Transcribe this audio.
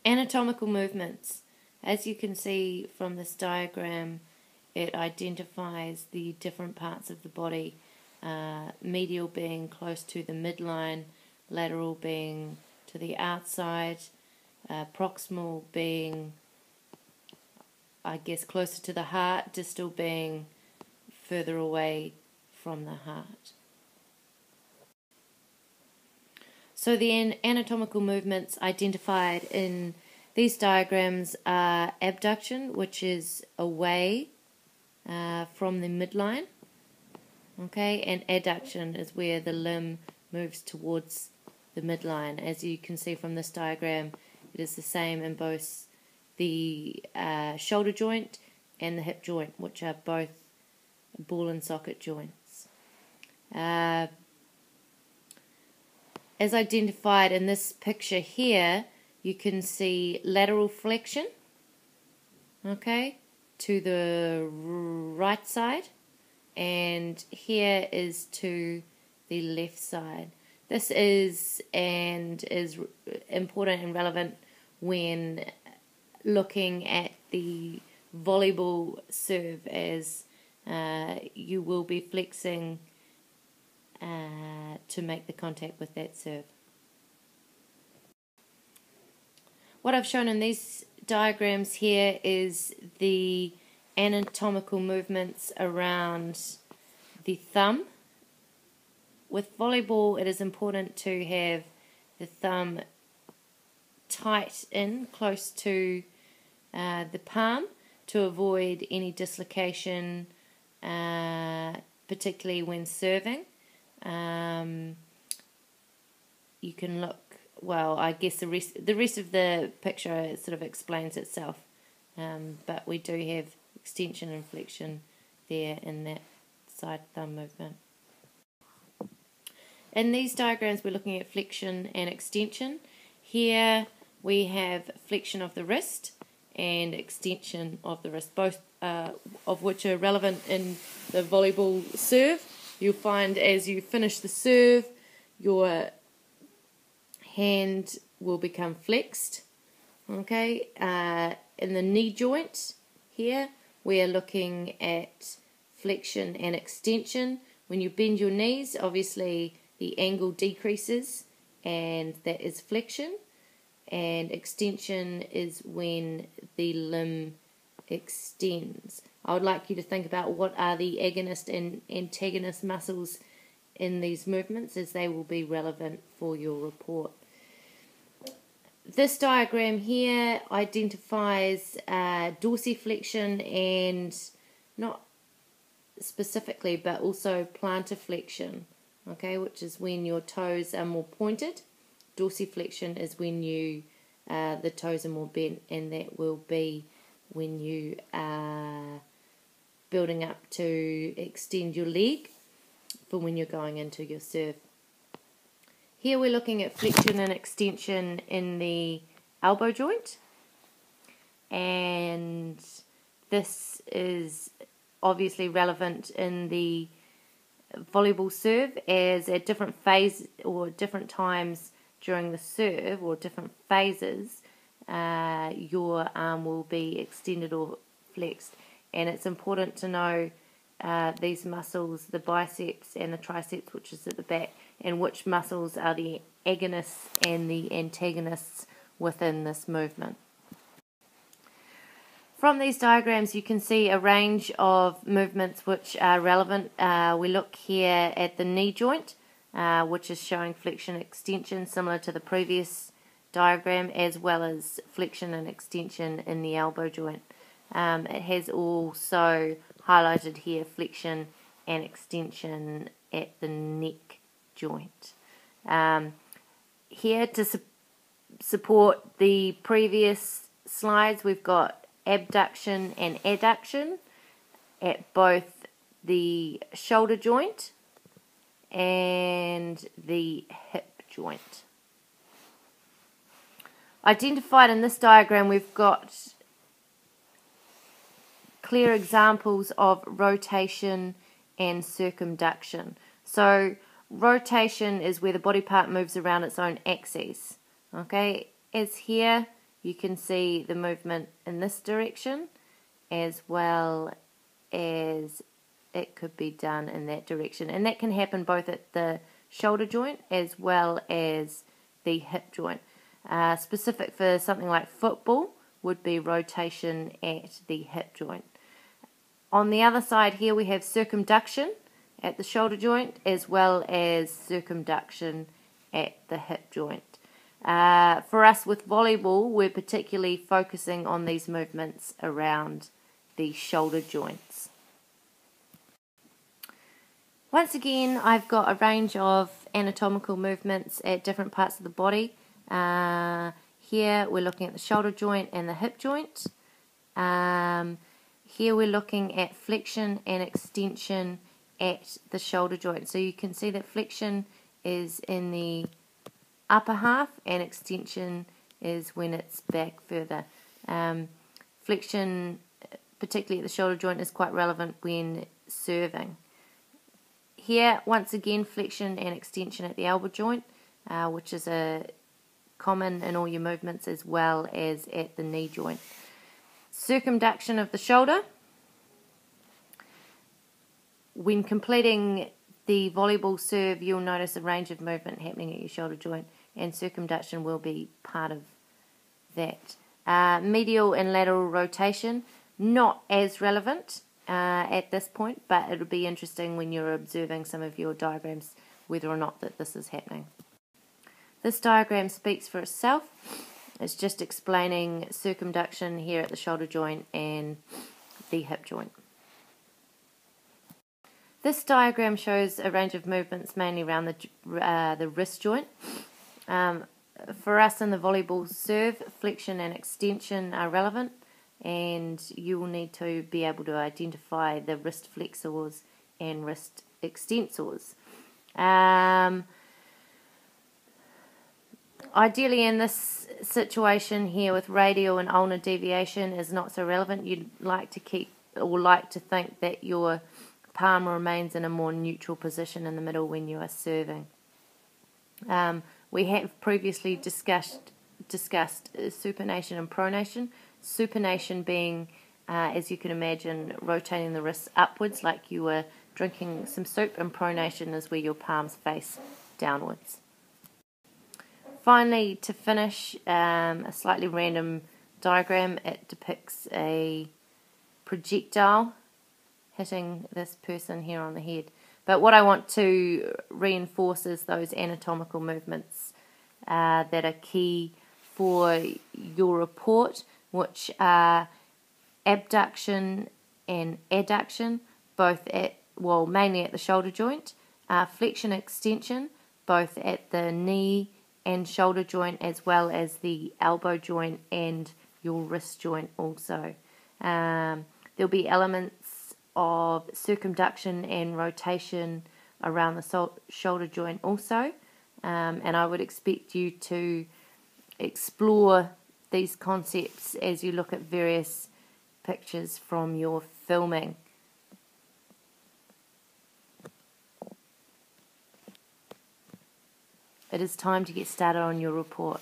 Anatomical movements. As you can see from this diagram, it identifies the different parts of the body, medial being close to the midline, lateral being to the outside, proximal being, I guess, closer to the heart, distal being further away from the heart. So the anatomical movements identified in these diagrams are abduction, which is away from the midline, okay, and adduction is where the limb moves towards the midline. As you can see from this diagram, it is the same in both the shoulder joint and the hip joint, which are both ball and socket joints. As identified in this picture here, you can see lateral flexion, okay, to the right side, and here is to the left side. This is important and relevant when looking at the volleyball serve, as you will be flexing to make the contact with that serve. What I've shown in these diagrams here is the anatomical movements around the thumb. With volleyball, it is important to have the thumb tight in, close to the palm, to avoid any dislocation, particularly when serving. You can look, well, I guess the rest of the picture sort of explains itself, but we do have extension and flexion there in that side thumb movement. In these diagrams, we're looking at flexion and extension. Here we have flexion of the wrist and extension of the wrist, both of which are relevant in the volleyball serve. You'll find as you finish the serve, your hand will become flexed. Okay, in the knee joint here, we are looking at flexion and extension. When you bend your knees, obviously the angle decreases, and that is flexion. And extension is when the limb extends. I would like you to think about what are the agonist and antagonist muscles in these movements, as they will be relevant for your report. This diagram here identifies dorsiflexion and, not specifically, but also plantar flexion, okay, which is when your toes are more pointed. Dorsiflexion is when the toes are more bent, and that will be when you are building up to extend your leg for when you're going into your serve. Here we're looking at flexion and extension in the elbow joint, and this is obviously relevant in the volleyball serve, as at different phases or different times during the serve, or different phases, your arm will be extended or flexed. And it's important to know these muscles, the biceps and the triceps, which is at the back, and which muscles are the agonists and the antagonists within this movement. From these diagrams, you can see a range of movements which are relevant. We look here at the knee joint, which is showing flexion and extension similar to the previous diagram, as well as flexion and extension in the elbow joint. It has also highlighted here flexion and extension at the neck joint. Here to support the previous slides, we've got abduction and adduction at both the shoulder joint and the hip joint. Identified in this diagram, we've got clear examples of rotation and circumduction. So rotation is where the body part moves around its own axis. Okay, as here you can see the movement in this direction as well as it could be done in that direction. And that can happen both at the shoulder joint as well as the hip joint. Specific for something like football would be rotation at the hip joint. On the other side here we have circumduction at the shoulder joint as well as circumduction at the hip joint. For us with volleyball, we're particularly focusing on these movements around the shoulder joints. Once again, I've got a range of anatomical movements at different parts of the body. Here we're looking at the shoulder joint and the hip joint. Here we're looking at flexion and extension at the shoulder joint. So you can see that flexion is in the upper half and extension is when it's back further. Flexion, particularly at the shoulder joint, is quite relevant when serving. Here, once again, flexion and extension at the elbow joint, which is common in all your movements as well as at the knee joint. Circumduction of the shoulder. When completing the volleyball serve, you'll notice a range of movement happening at your shoulder joint, and circumduction will be part of that. Medial and lateral rotation, not as relevant at this point, but it'll be interesting when you're observing some of your diagrams whether or not that this is happening. This diagram speaks for itself. It's just explaining circumduction here at the shoulder joint and the hip joint. This diagram shows a range of movements mainly around the wrist joint. For us in the volleyball serve, flexion and extension are relevant, and you will need to be able to identify the wrist flexors and wrist extensors. Ideally in this situation here with radial and ulnar deviation is not so relevant. You'd like to think that your palm remains in a more neutral position in the middle when you are serving. We have previously discussed supination and pronation. Supination being, as you can imagine, rotating the wrists upwards like you were drinking some soup, and pronation is where your palms face downwards. Finally, to finish, a slightly random diagram. It depicts a projectile hitting this person here on the head. But what I want to reinforce is those anatomical movements that are key for your report, which are abduction and adduction, mainly at the shoulder joint, flexion extension, both at the knee and shoulder joint, as well as the elbow joint and your wrist joint also. There'll be elements of circumduction and rotation around the shoulder joint also, and I would expect you to explore these concepts as you look at various pictures from your filming. It is time to get started on your report.